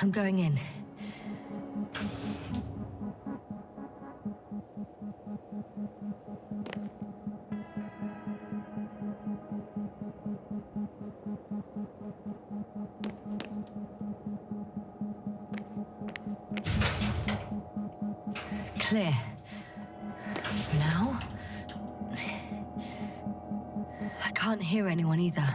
I'm going in. Clear. For now. I can't hear anyone either.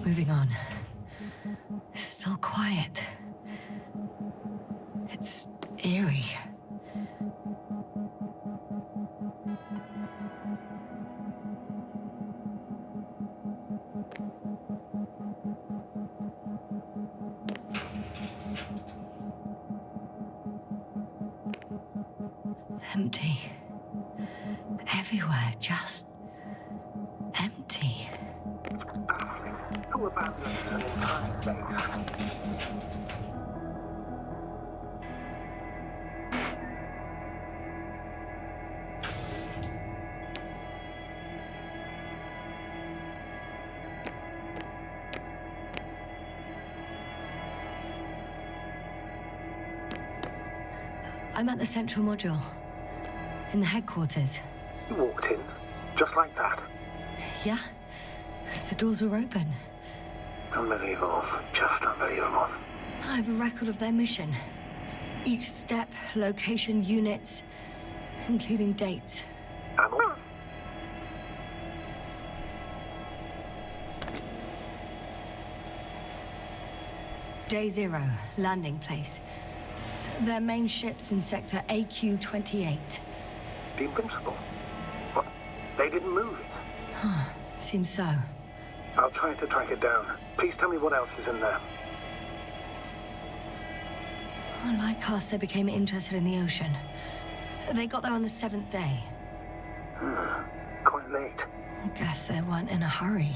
Moving on. Still quiet. It's eerie. Empty. Everywhere, just empty. Who abandons an entire base? I'm at the central module. In the headquarters. You walked in, just like that. Yeah? The doors were open. Unbelievable. Just unbelievable. I have a record of their mission. Each step, location, units, including dates. And all? Day 0, landing place. Their main ship's in sector AQ-28. The Invincible? What? They didn't move it? Huh. Seems so. I'll try to track it down. Please tell me what else is in there. Like us, they became interested in the ocean. They got there on the 7th day. Quite late. I guess they weren't in a hurry.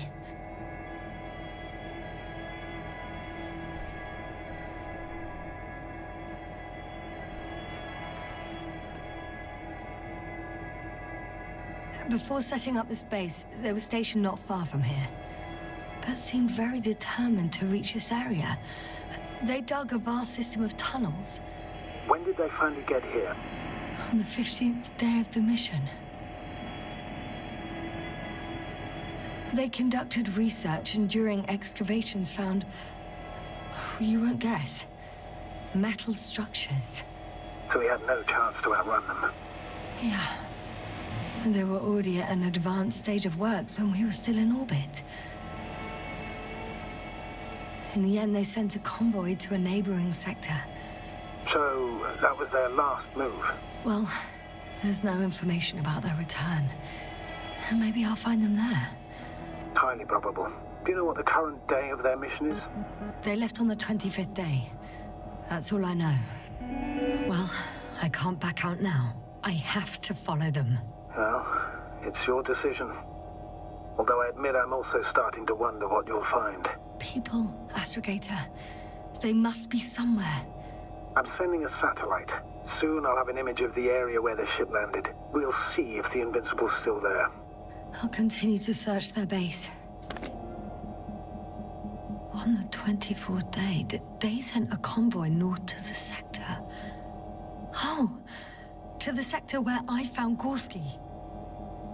Before setting up this base, they were stationed not far from here, but seemed very determined to reach this area. They dug a vast system of tunnels. When did they finally get here? On the 15th day of the mission. They conducted research and during excavations found, you won't guess, metal structures. So we had no chance to outrun them. Yeah. And they were already at an advanced stage of works when we were still in orbit. In the end, they sent a convoy to a neighboring sector. So that was their last move? Well, there's no information about their return. Maybe I'll find them there. Highly probable. Do you know what the current day of their mission is? They left on the 25th day. That's all I know. Well, I can't back out now. I have to follow them. Well, it's your decision. Although I admit I'm also starting to wonder what you'll find. People, Astrogator. They must be somewhere. I'm sending a satellite. Soon I'll have an image of the area where the ship landed. We'll see if the Invincible's still there. I'll continue to search their base. On the 24th day, they sent a convoy north to the sector. Oh, to the sector where I found Gorski.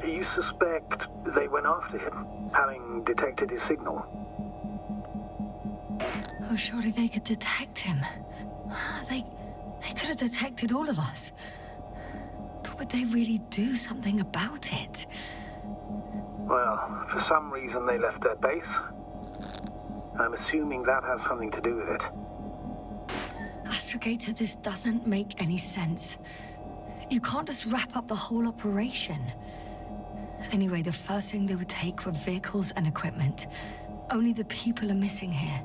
You suspect they went after him, having detected his signal? Oh, surely they could detect him. They could have detected all of us. But would they really do something about it? Well, for some reason they left their base. I'm assuming that has something to do with it. Astrogator, this doesn't make any sense. You can't just wrap up the whole operation. Anyway, the first thing they would take were vehicles and equipment. Only the people are missing here.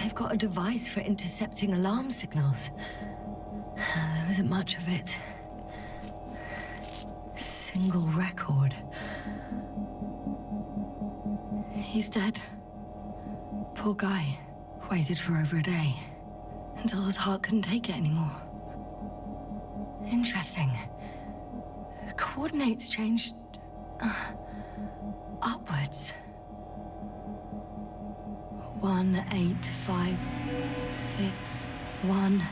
They've got a device for intercepting alarm signals. There isn't much of it. Single record. He's dead. Poor guy. Waited for over a day. Until his heart couldn't take it anymore. Interesting. Coordinates changed... upwards. 1, 8, 5, 6, 1.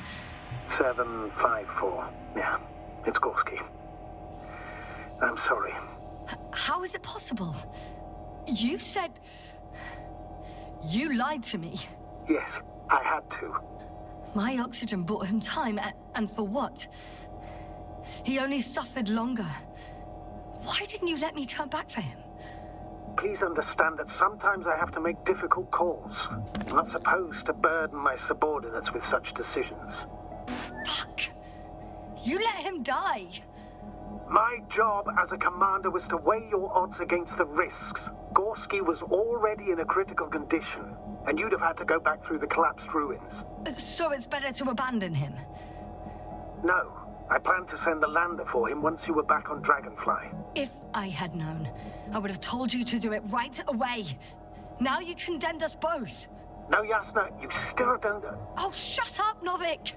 7, 5, 4. Yeah, it's Gorski. I'm sorry. How is it possible? You said... You lied to me. Yes, I had to. My oxygen bought him time, and for what? He only suffered longer. Why didn't you let me turn back for him? Please understand that sometimes I have to make difficult calls. I'm not supposed to burden my subordinates with such decisions. Fuck! You let him die! My job as a commander was to weigh your odds against the risks. Gorski was already in a critical condition, and you'd have had to go back through the collapsed ruins. So it's better to abandon him? No. I planned to send the lander for him once you were back on Dragonfly. If I had known, I would have told you to do it right away. Now you condemned us both. No, Yasna, you still don't... Oh, shut up, Novik!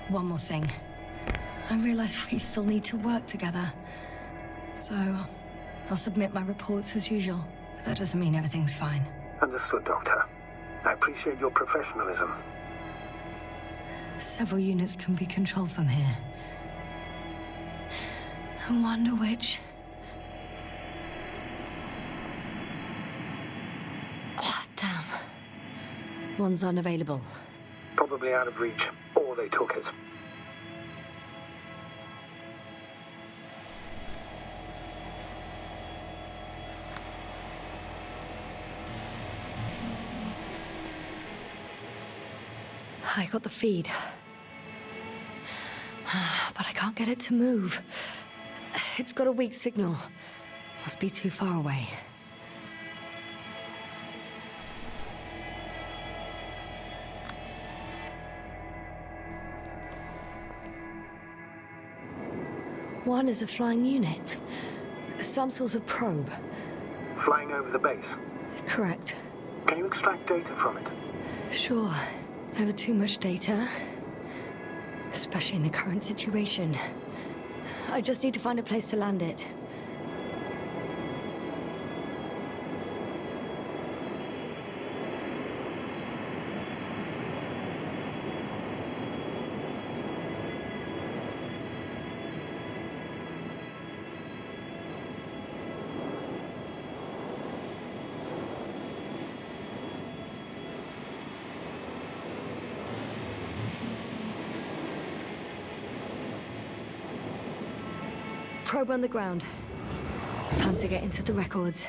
One more thing. I realize we still need to work together. So, I'll submit my reports as usual. But that doesn't mean everything's fine. Understood, Doctor. I appreciate your professionalism. Several units can be controlled from here. I wonder which... Oh, damn. One's unavailable. Probably out of reach, or they took it. I got the feed. But I can't get it to move. It's got a weak signal. Must be too far away. One is a flying unit. Some sort of probe. Flying over the base? Correct. Can you extract data from it? Sure. Never too much data. Especially in the current situation. I just need to find a place to land it. Probe on the ground. Time to get into the records.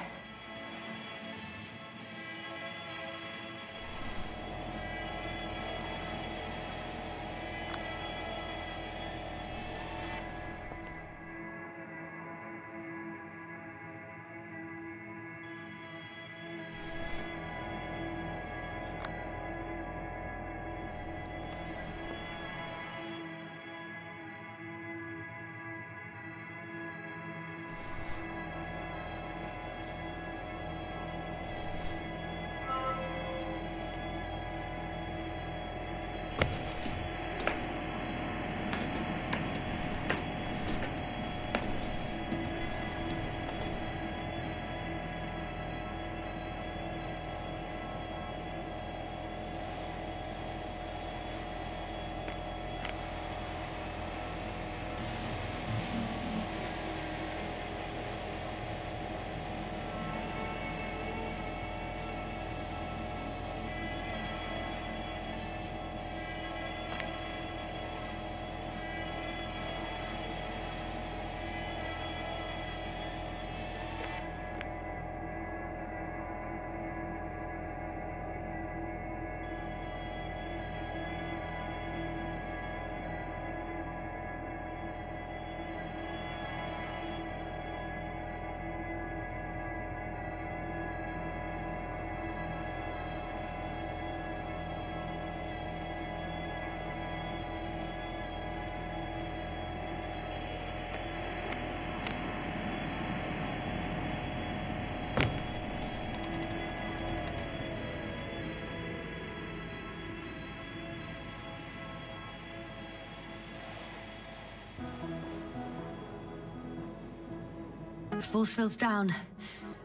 Force field's down.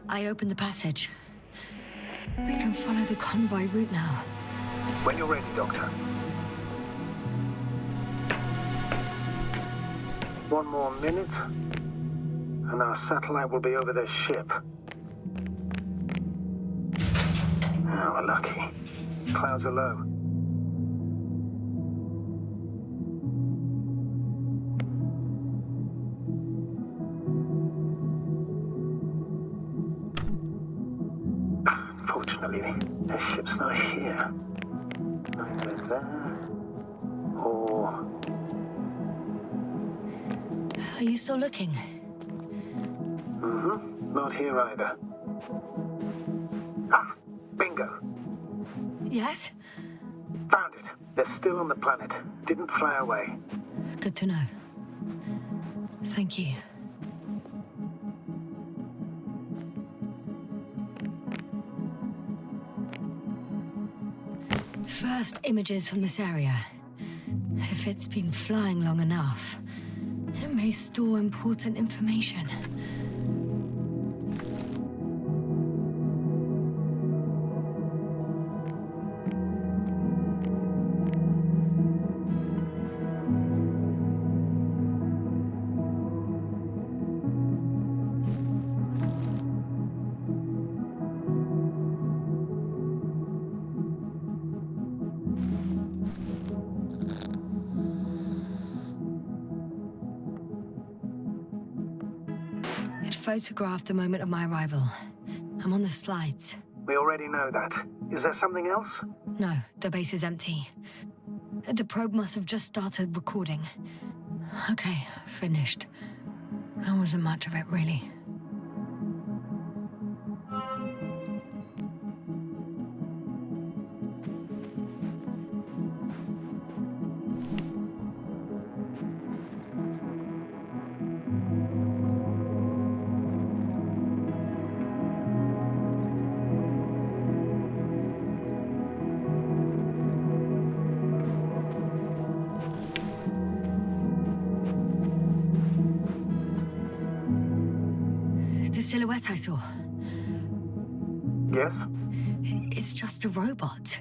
I opened the passage. We can follow the convoy route now. When you're ready, Doctor. One more minute, and our satellite will be over their ship. Oh, we're lucky. Clouds are low. Fortunately, their ship's not here. Neither there, or... Are you still looking? Mm-hmm. Not here either. Ah! Bingo! Yes? Found it. They're still on the planet. Didn't fly away. Good to know. Thank you. First images from this area. If it's been flying long enough, may store important information. It photographed the moment of my arrival. I'm on the slides. We already know that. Is there something else? No, the base is empty. The probe must have just started recording. Okay, finished. That wasn't much of it, really. The silhouette I saw. Yes? It's just a robot.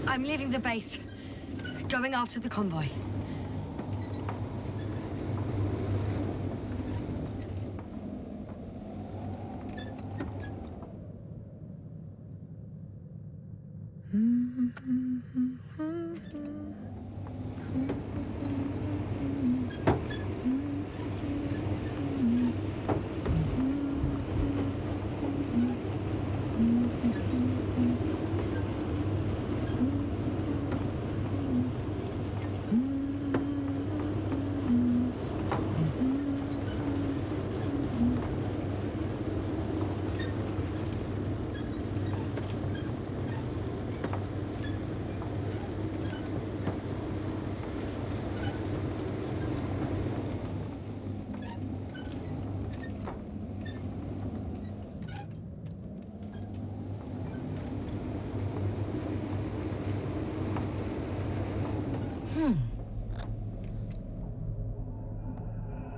I'm leaving the base. Going after the convoy.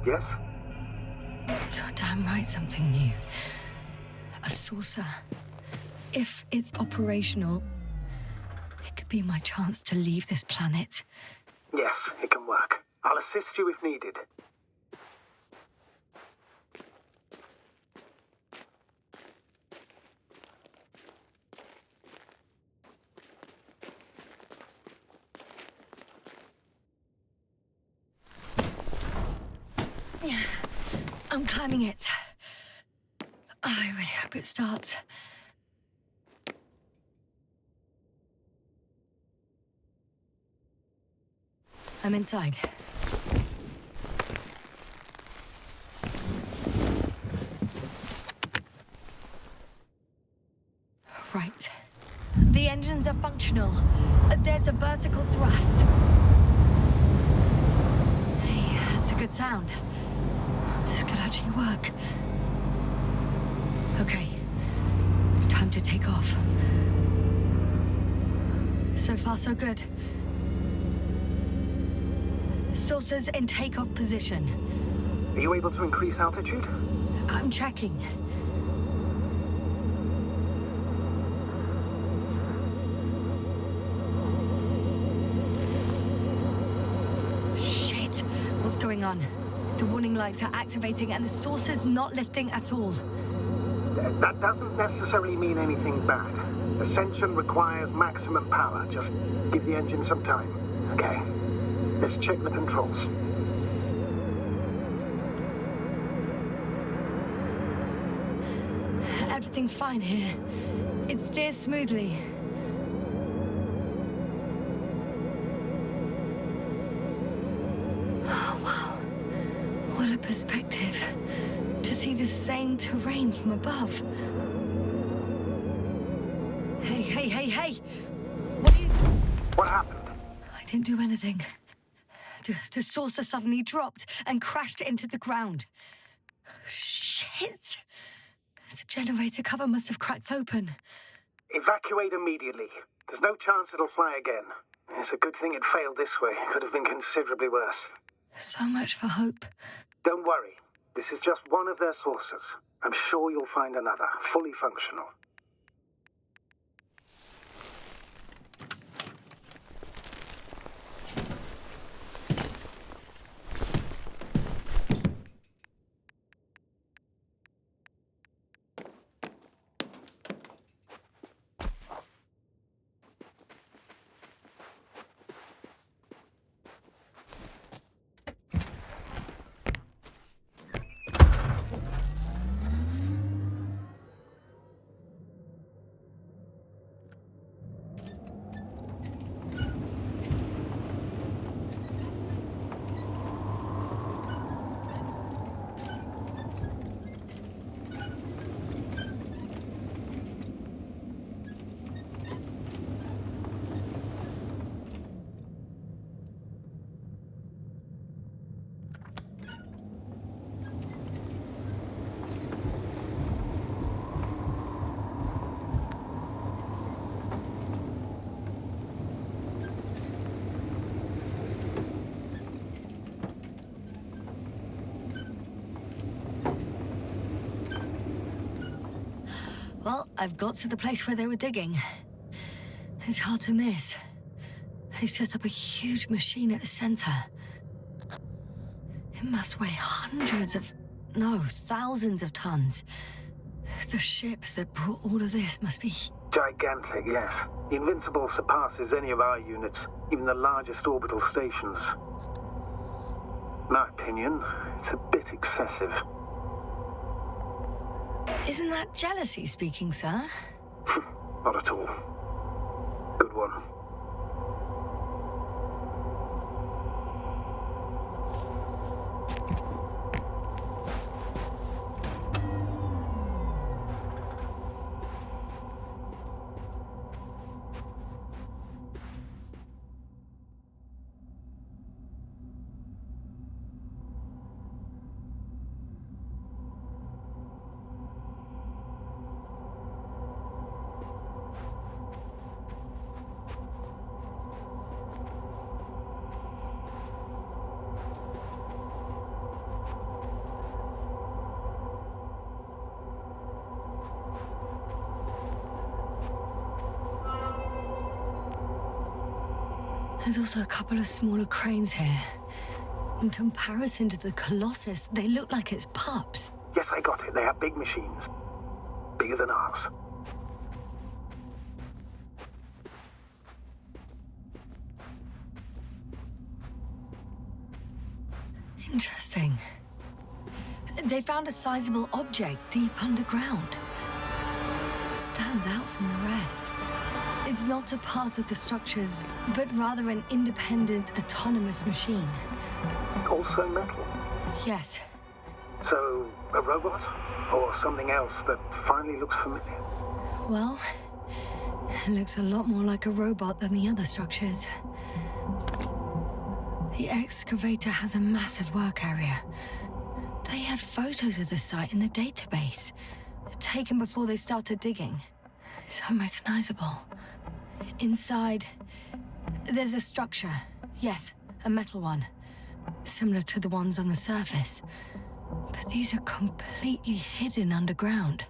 Yes? You're damn time write something new. A saucer. If it's operational, it could be my chance to leave this planet. Yes, it can work. I'll assist you if needed. I'm climbing it. I really hope it starts. I'm inside. Right. The engines are functional. There's a vertical thrust. Hey, that's a good sound. This could actually work. Okay. Time to take off. So far, so good. Saucers in takeoff position. Are you able to increase altitude? I'm checking. Shit! What's going on? The warning lights are activating and the saucer's not lifting at all. That doesn't necessarily mean anything bad. Ascension requires maximum power. Just give the engine some time. Okay. Let's check the controls. Everything's fine here. It steers smoothly. Oh, wow. What a perspective. To see the same terrain from above. Hey! What happened? I didn't do anything. The saucer suddenly dropped and crashed into the ground. Shit! The generator cover must have cracked open. Evacuate immediately. There's no chance it'll fly again. It's a good thing it failed this way. It could have been considerably worse. So much for hope. Don't worry. This is just one of their saucers. I'm sure you'll find another, fully functional. Well, I've got to the place where they were digging. It's hard to miss. They set up a huge machine at the center. It must weigh thousands of tons. The ship that brought all of this must be... Gigantic, yes. The Invincible surpasses any of our units, even the largest orbital stations. In my opinion, it's a bit excessive. Isn't that jealousy speaking, sir? Not at all. Good one. There's also a couple of smaller cranes here. In comparison to the Colossus, they look like it's pups. Yes, I got it. They have big machines. Bigger than ours. Interesting. They found a sizable object deep underground. Stands out from the rest. It's not a part of the structures, but rather an independent, autonomous machine. Also metal? Yes. So, a robot? Or something else that finally looks familiar? Well, it looks a lot more like a robot than the other structures. The excavator has a massive work area. They had photos of the site in the database, taken before they started digging. It's unrecognizable. Inside, there's a structure. Yes, a metal one. Similar to the ones on the surface. But these are completely hidden underground.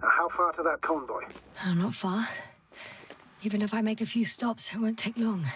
How far to that convoy? Oh, not far. Even if I make a few stops, it won't take long.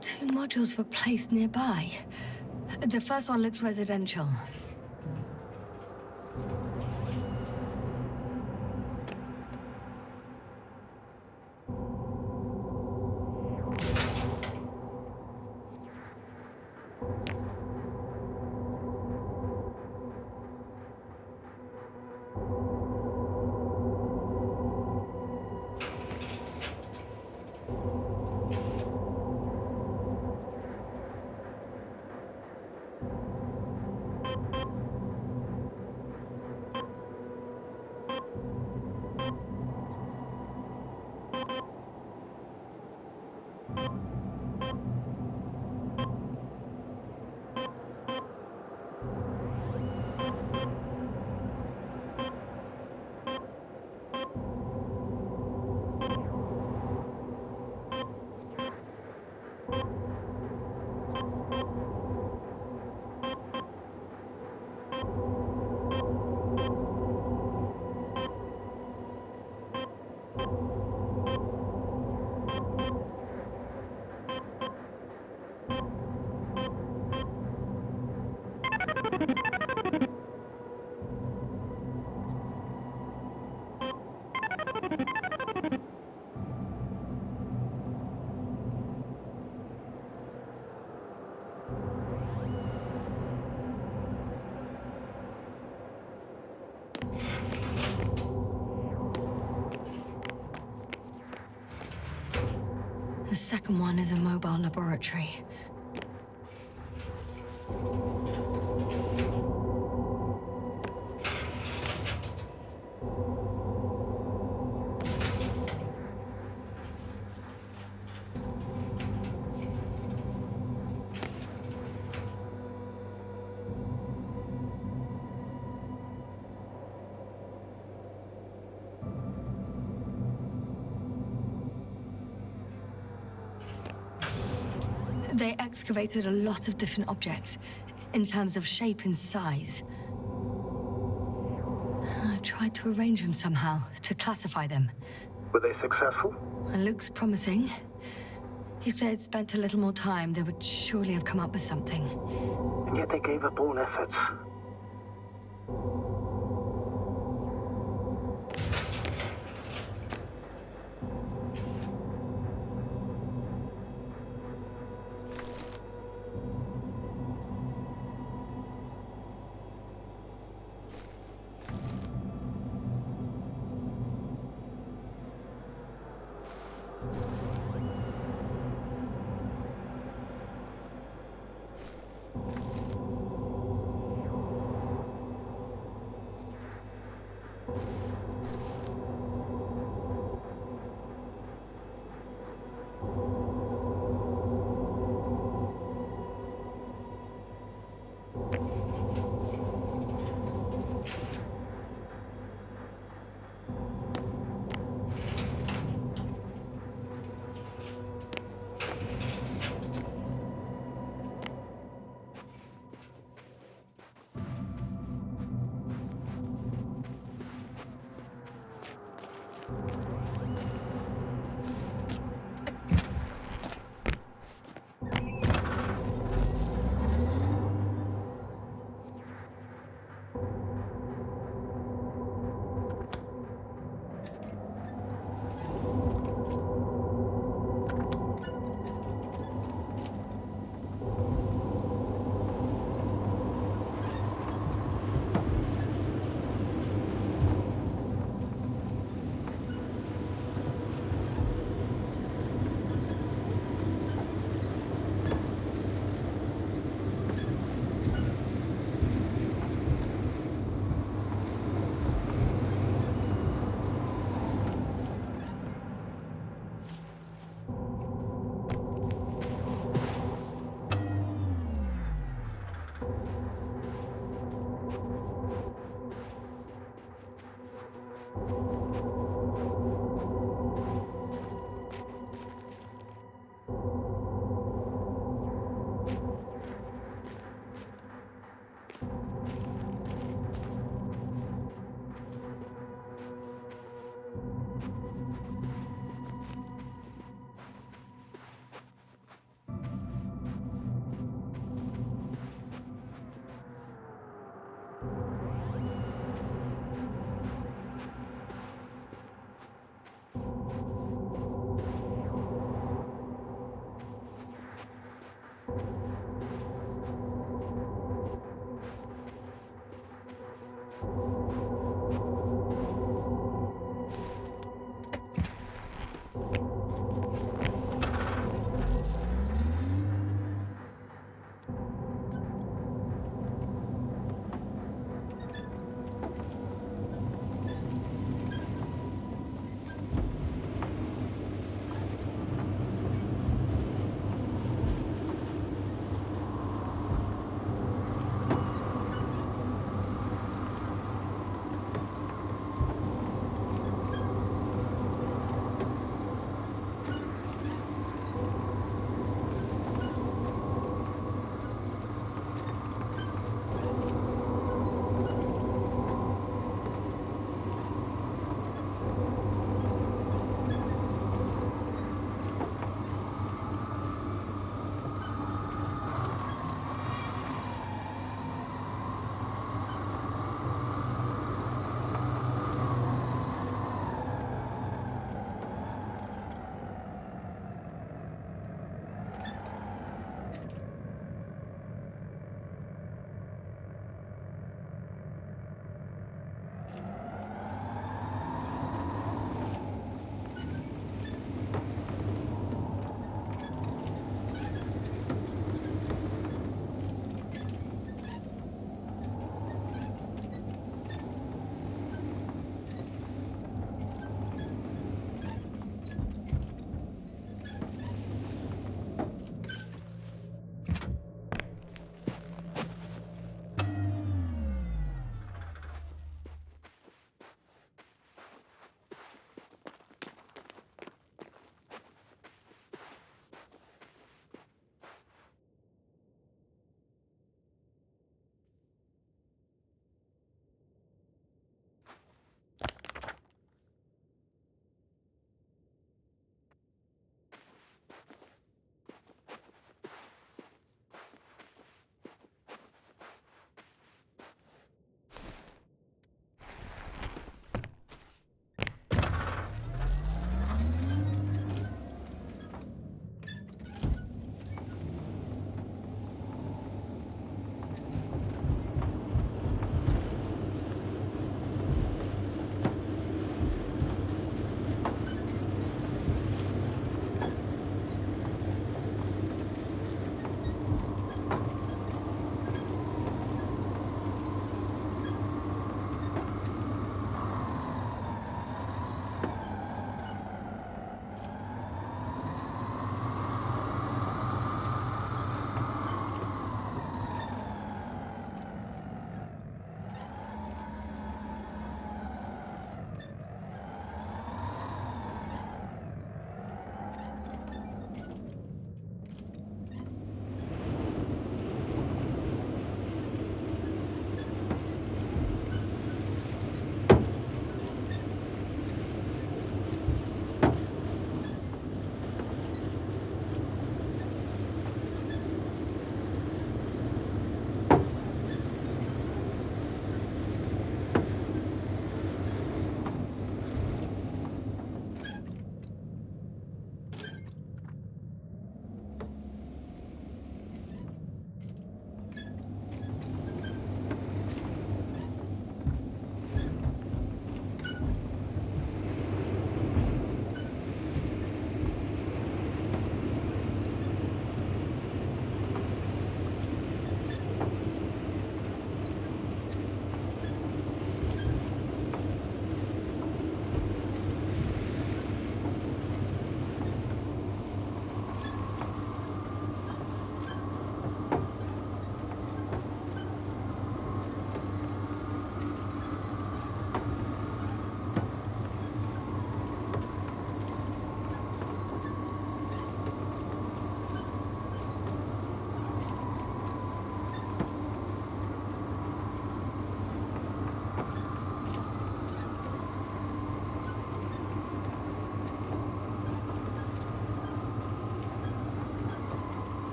Two modules were placed nearby. The first one looks residential. The second one is a mobile laboratory. They excavated a lot of different objects, in terms of shape and size. I tried to arrange them somehow, to classify them. Were they successful? It looks promising. If they had spent a little more time, they would surely have come up with something. And yet they gave up all efforts.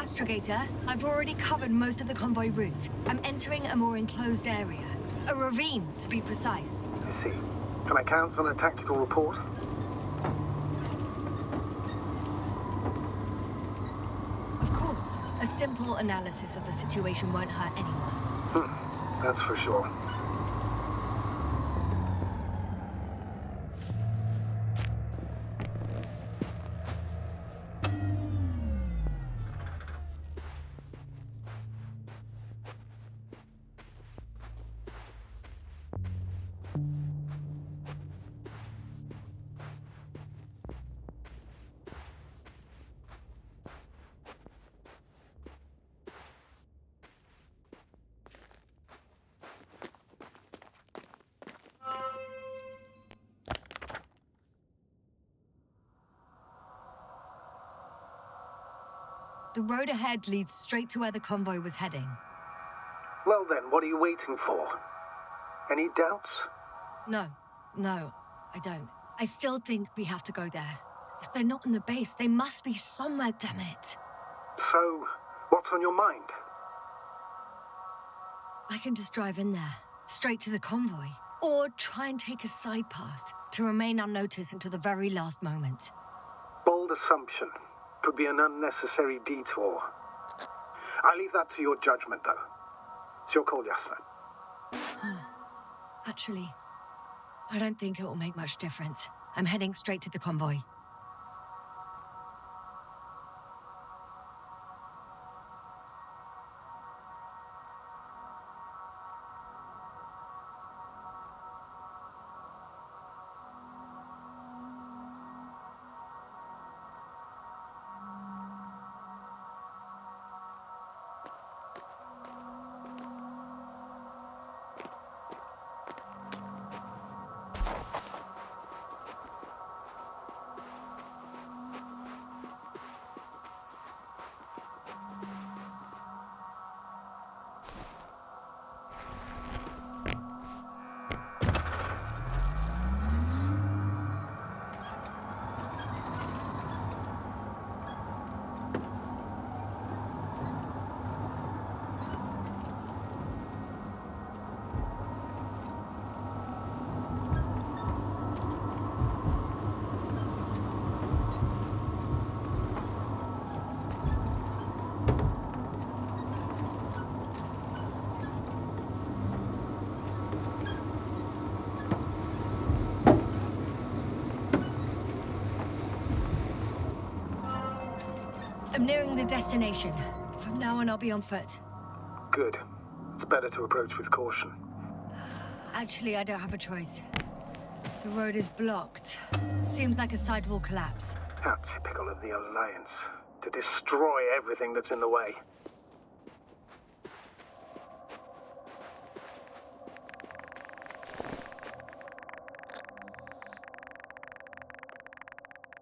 Astrogator, I've already covered most of the convoy route. I'm entering a more enclosed area. A ravine, to be precise. I see. Can I count on a tactical report? Of course. A simple analysis of the situation won't hurt anyone. That's for sure. The road ahead leads straight to where the convoy was heading. Well then, what are you waiting for? Any doubts? No, I don't. I still think we have to go there. If they're not in the base, they must be somewhere, damn it. So, what's on your mind? I can just drive in there, straight to the convoy. Or try and take a side path to remain unnoticed until the very last moment. Bold assumption. Could be an unnecessary detour. I leave that to your judgment, though. It's your call, Yasna. Actually, I don't think it will make much difference. I'm heading straight to the convoy. I'm nearing the destination. From now on, I'll be on foot. Good. It's better to approach with caution. Actually, I don't have a choice. The road is blocked. Seems like a sidewall collapse. How typical of the Alliance. To destroy everything that's in the way.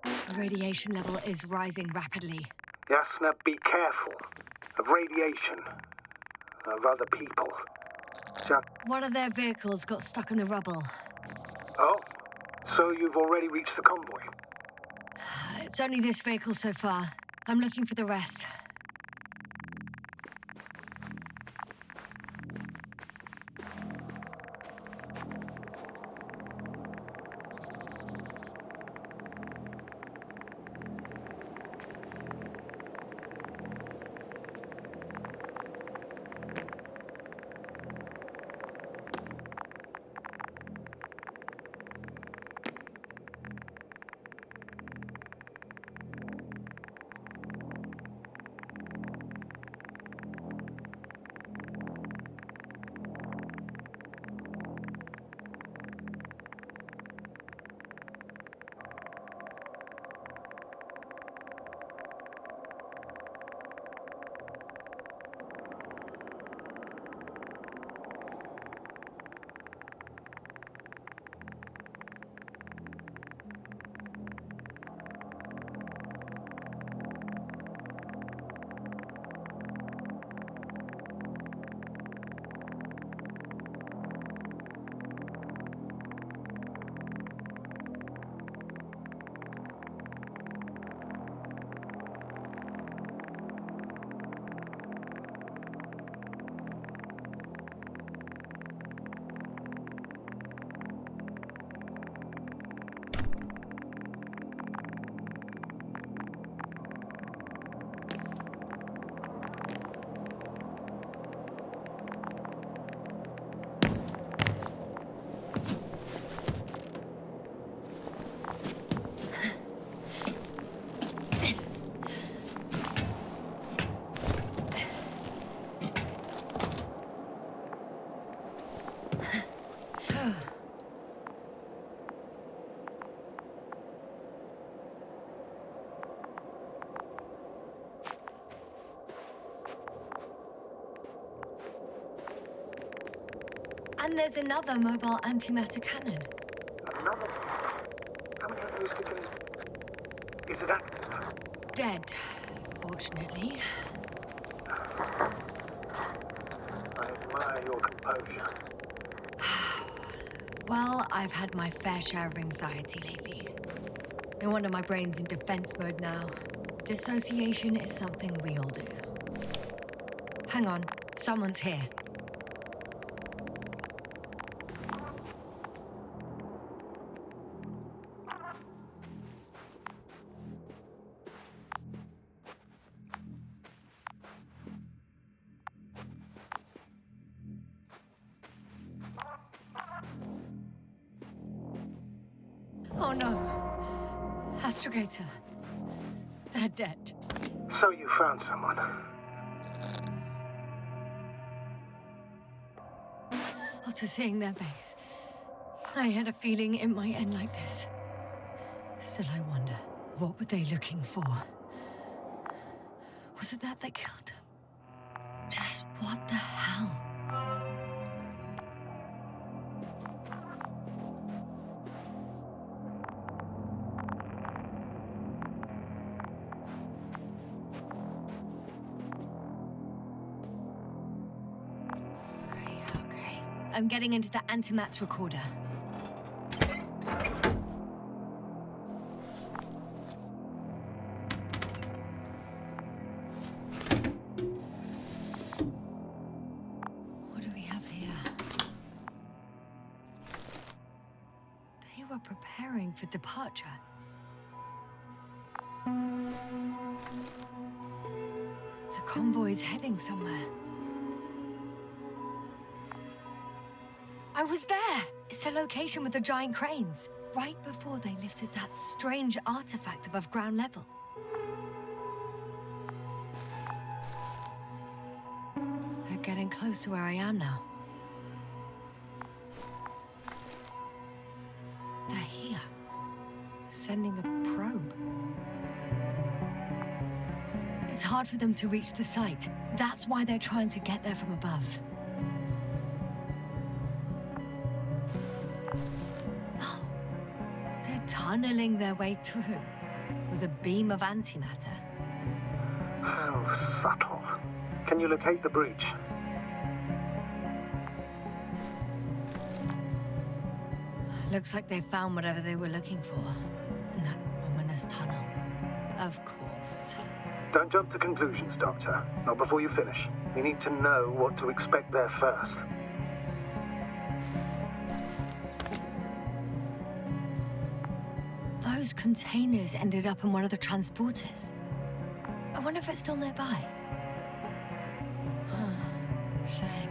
The radiation level is rising rapidly. Yasna, be careful. Of radiation. Of other people. One of their vehicles got stuck in the rubble. Oh, so you've already reached the convoy? It's only this vehicle so far. I'm looking for the rest. And there's another mobile antimatter cannon. Another? How many of those did they... Is it active? Dead, fortunately. I admire your composure. Well, I've had my fair share of anxiety lately. No wonder my brain's in defense mode now. Dissociation is something we all do. Hang on, someone's here. Oh no. Astrogator. They're dead. So you found someone. After seeing their base, I had a feeling it might end like this. Still, I wonder, what were they looking for? Was it that killed them? Just what the hell? Okay. I'm getting into the antimat's recorder. What do we have here? They were preparing for departure. The convoy's heading somewhere. I was there! It's the location with the giant cranes. Right before they lifted that strange artifact above ground level. They're getting close to where I am now. They're here. Sending a probe. It's hard for them to reach the site. That's why they're trying to get there from above. Oh, they're tunneling their way through with a beam of antimatter. How subtle. Can you locate the breach? Looks like they found whatever they were looking for in that ominous tunnel. Of course. Don't jump to conclusions, Doctor. Not before you finish. We need to know what to expect there first. Those containers ended up in one of the transporters. I wonder if it's still nearby. Shame.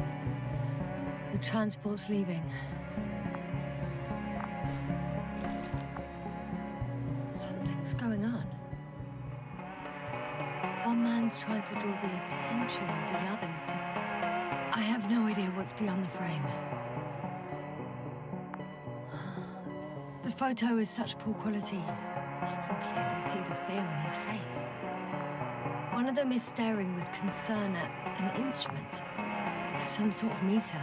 The transport's leaving. Something's going on. One man's trying to draw the attention of the others to... I have no idea what's beyond the frame. The photo is such poor quality. You can clearly see the fear on his face. One of them is staring with concern at an instrument. Some sort of meter.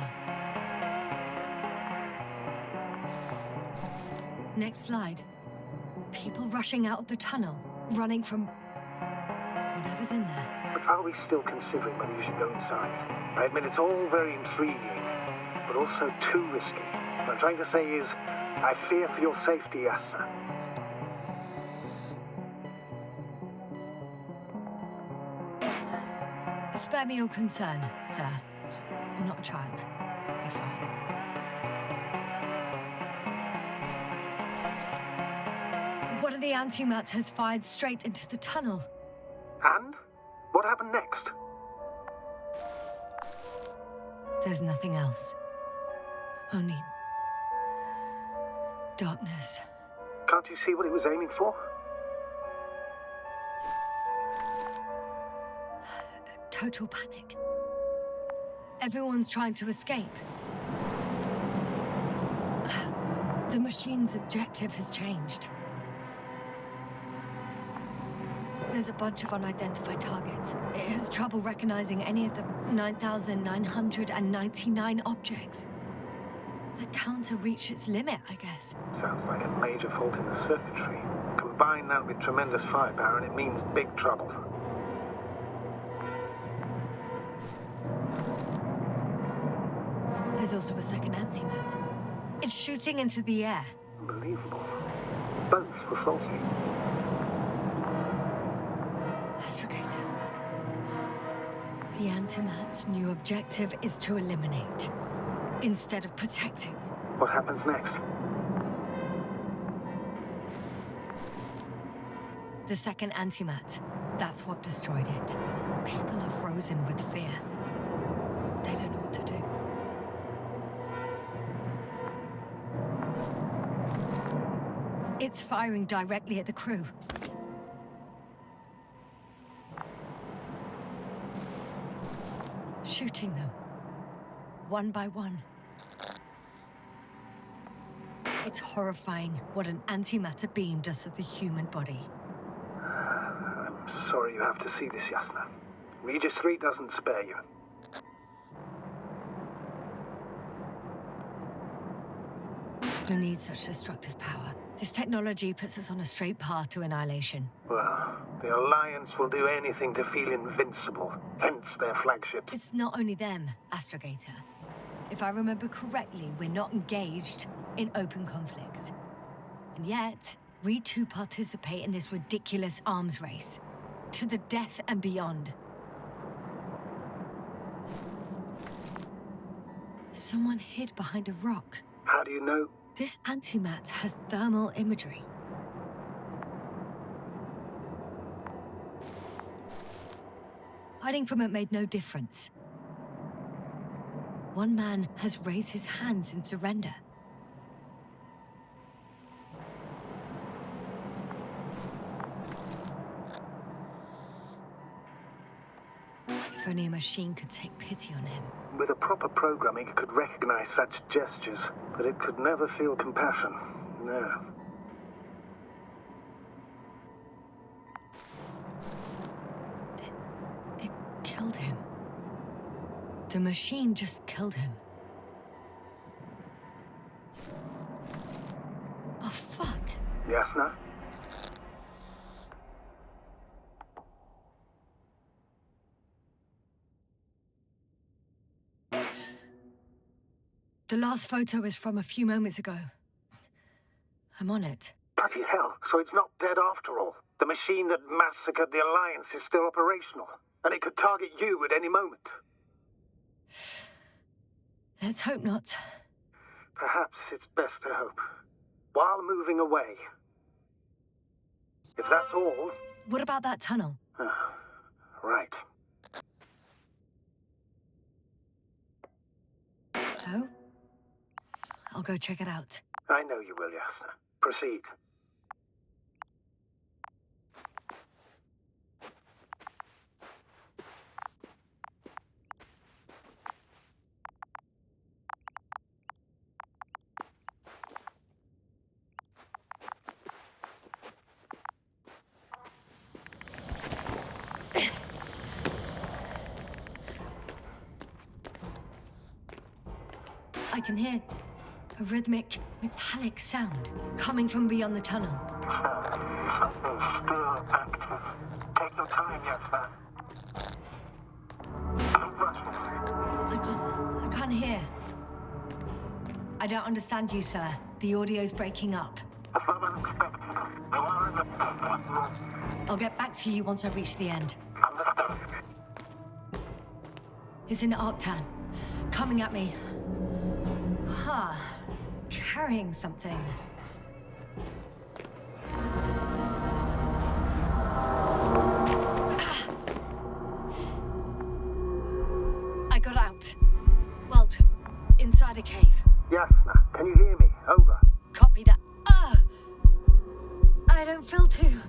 Next slide. People rushing out of the tunnel, running from whatever's in there. But are we still considering whether you should go inside? I admit it's all very intriguing, but also too risky. What I'm trying to say is, I fear for your safety, Astra. Spare me your concern, sir. I'm not a child. I'll be fine. One of the antimats has fired straight into the tunnel. And? What happened next? There's nothing else. Only... darkness. Can't you see what it was aiming for? Total panic. Everyone's trying to escape. The machine's objective has changed. There's a bunch of unidentified targets. It has trouble recognizing any of the 9,999 objects. the counter reached its limit, I guess. Sounds like a major fault in the circuitry. Combine that with tremendous firepower and it means big trouble. There's also a second antimat. It's shooting into the air. Unbelievable. Both were faulty. Astrogator. The antimat's new objective is to eliminate, instead of protecting. What happens next? The second antimat. That's what destroyed it. People are frozen with fear. They don't know what to do. It's firing directly at the crew. Shooting them. One by one. It's horrifying what an antimatter beam does to the human body. I'm sorry you have to see this, Yasna. Regis III doesn't spare you. Who needs such destructive power? This technology puts us on a straight path to annihilation. Well, the Alliance will do anything to feel invincible, hence their flagship. It's not only them, Astrogator. If I remember correctly, we're not engaged in open conflict. And yet, we too participate in this ridiculous arms race. To the death and beyond. Someone hid behind a rock. How do you know? This antimat has thermal imagery. Hiding from it made no difference. One man has raised his hands in surrender. If only a machine could take pity on him. With a proper programming, it could recognize such gestures, but it could never feel compassion. No. It killed him. The machine just killed him. Oh, fuck. Yasna? The last photo is from a few moments ago. I'm on it. Bloody hell, so it's not dead after all. The machine that massacred the Alliance is still operational, and it could target you at any moment. Let's hope not. Perhaps it's best to hope. While moving away. If that's all... What about that tunnel? Right. So? I'll go check it out. I know you will, Yasna. Proceed. I can hear a rhythmic, metallic sound coming from beyond the tunnel. Something's still active. Take your time, Yasna. Keep rushing. I can't hear. I don't understand you, sir. The audio's breaking up. It's not unexpected. You are in the pit. What's wrong? I'll get back to you once I reach the end. Understood. It's in Arctan. Coming at me. Huh. Carrying something. I got out. Well, inside a cave. Yasna, can you hear me? Over. Copy that. I don't feel too...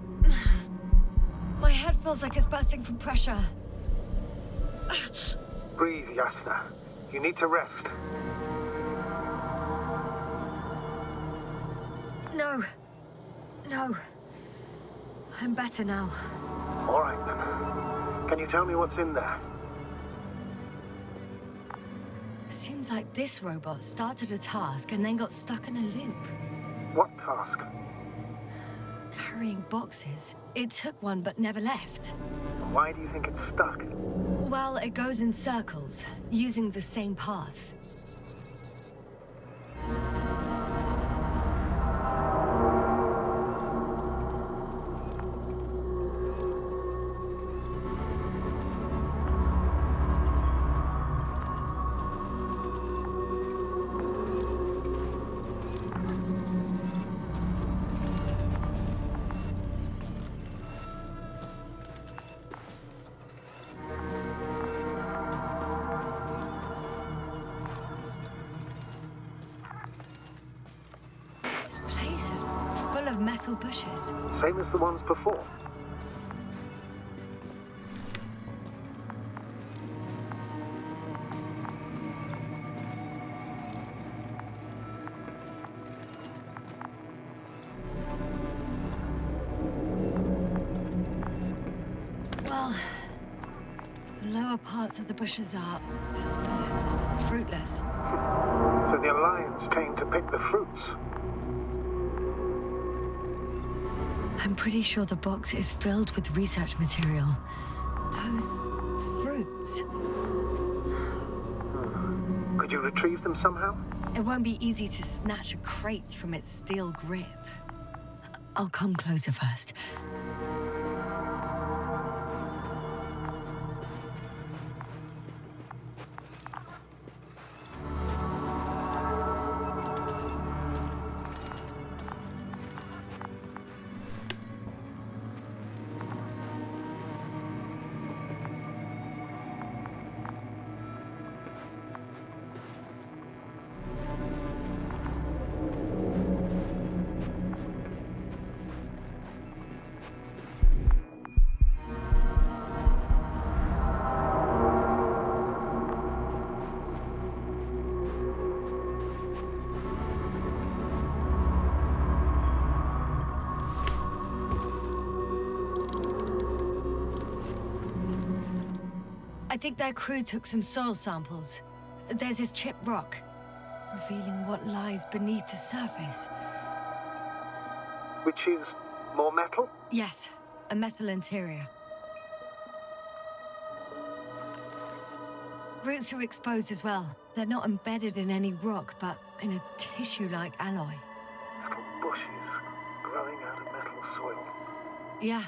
My head feels like it's bursting from pressure. Breathe, Yasna. You need to rest. No. No. I'm better now. All right, then. Can you tell me what's in there? Seems like this robot started a task and then got stuck in a loop. What task? Carrying boxes. It took one but never left. Why do you think it's stuck? Well, it goes in circles, using the same path. This place is full of metal bushes. Same as the ones before. Well, the lower parts of the bushes are fruitless. So the Alliance came to pick the fruits. I'm pretty sure the box is filled with research material. Those fruits. Could you retrieve them somehow? It won't be easy to snatch a crate from its steel grip. I'll come closer first. I think their crew took some soil samples. There's this chipped rock, revealing what lies beneath the surface. Which is more metal? Yes, a metal interior. Roots are exposed as well. They're not embedded in any rock, but in a tissue-like alloy. Little bushes growing out of metal soil. Yeah,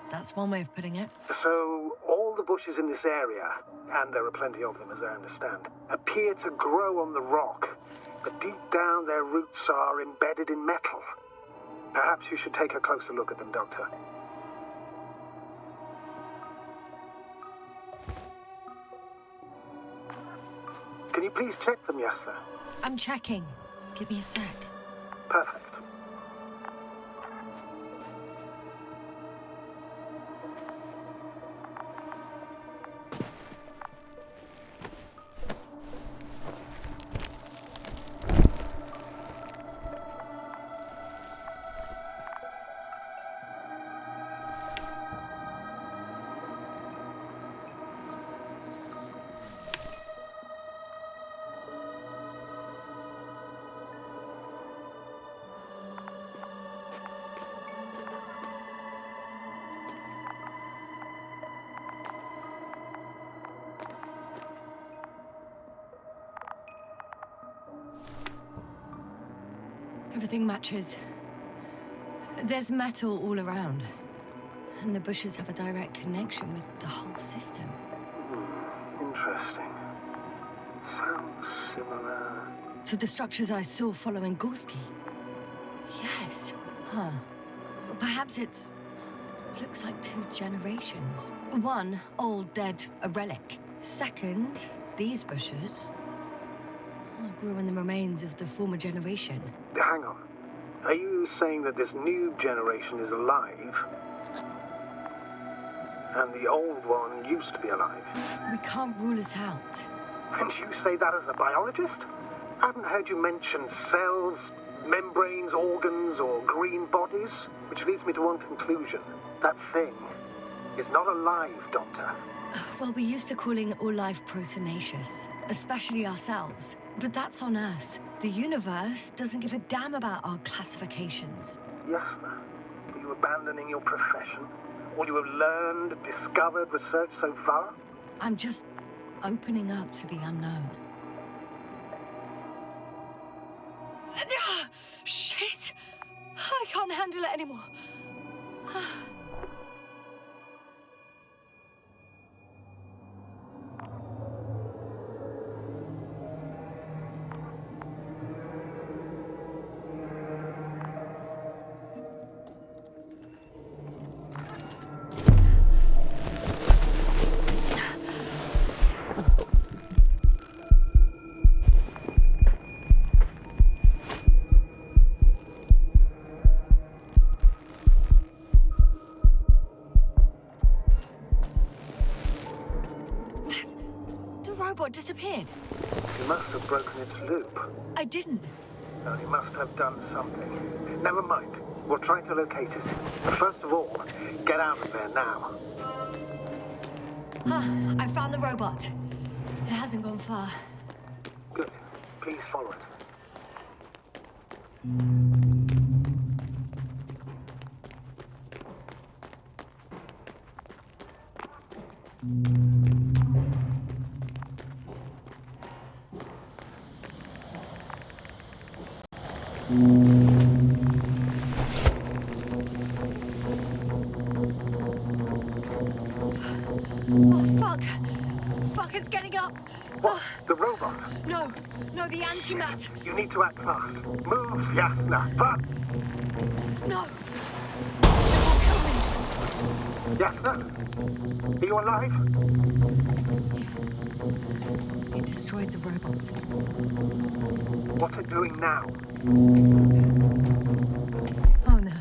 that's one way of putting it. So all the bushes in this area, and there are plenty of them as I understand, appear to grow on the rock, but deep down their roots are embedded in metal. Perhaps you should take a closer look at them, Doctor. Can you please check them, Yasser? I'm checking. Give me a sec. Perfect. Everything matches. There's metal all around. And the bushes have a direct connection with the whole system. Interesting. Sounds similar. To the structures I saw following Gorski. Yes. Huh. Well, perhaps it's... looks like two generations. One, old, dead, a relic. Second, these bushes grew in the remains of the former generation. Hang on. Are you saying that this new generation is alive? And the old one used to be alive? We can't rule it out. And you say that as a biologist? I haven't heard you mention cells, membranes, organs, or green bodies, which leads me to one conclusion. That thing is not alive, Doctor. Well, we used to calling all life proteinaceous, especially ourselves. But that's on Earth. The universe doesn't give a damn about our classifications. Jasna, are you abandoning your profession? All you have learned, discovered, researched so far? I'm just opening up to the unknown. Shit! I can't handle it anymore. Disappeared. You must have broken its loop. I didn't. No, you must have done something. Never mind. We'll try to locate it. But first of all, get out of there now. I found the robot. It hasn't gone far. Good. Please follow it. Oh, fuck. Fuck, it's getting up. What? The robot? No, the antimat. You need to act fast. Move, Jasna. But... No. It will kill me. Jasna? Are you alive? Yes. It destroyed the robot. What's it doing now? Oh, no.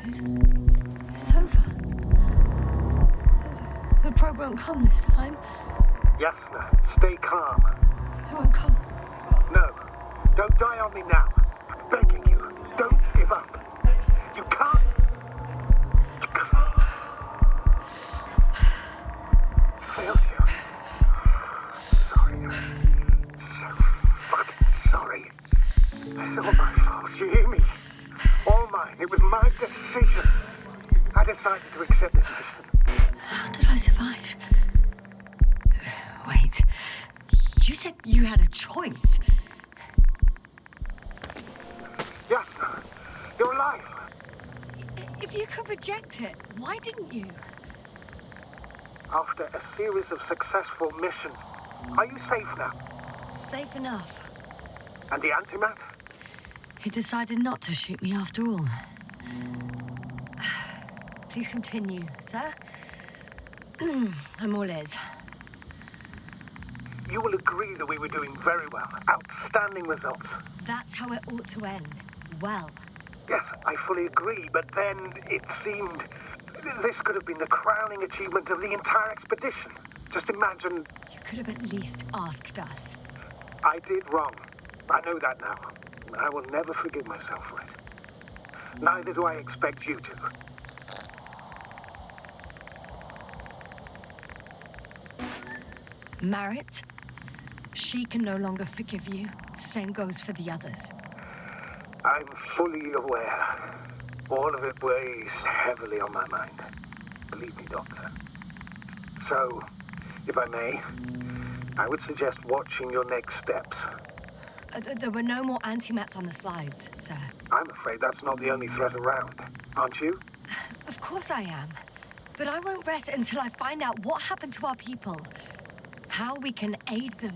It's over. The probe won't come this time. Jasna, stay calm. It won't come. No, don't die on me now. I'm begging you, don't give up. You can't. You can't. Failed you. Sorry. So fucking sorry. It's all my fault, you hear me? All mine. It was my decision. I decided to accept this mission. How did I survive? Wait. You said you had a choice. Jasna, you're alive. If you could reject it, why didn't you? After a series of successful missions, are you safe now? Safe enough. And the antimat? He decided not to shoot me after all. Please continue, sir. I'm all ears. You will agree that we were doing very well. Outstanding results. That's how it ought to end. Well. Yes, I fully agree, but then it seemed this could have been the crowning achievement of the entire expedition. Just imagine... You could have at least asked us. I did wrong. I know that now. I will never forgive myself for it. Neither do I expect you to. Marit, she can no longer forgive you. Same goes for the others. I'm fully aware. All of it weighs heavily on my mind. Believe me, Doctor. So, if I may, I would suggest watching your next steps. There were no more antimats on the slides, sir. I'm afraid that's not the only threat around, aren't you? Of course I am. But I won't rest until I find out what happened to our people. How we can aid them.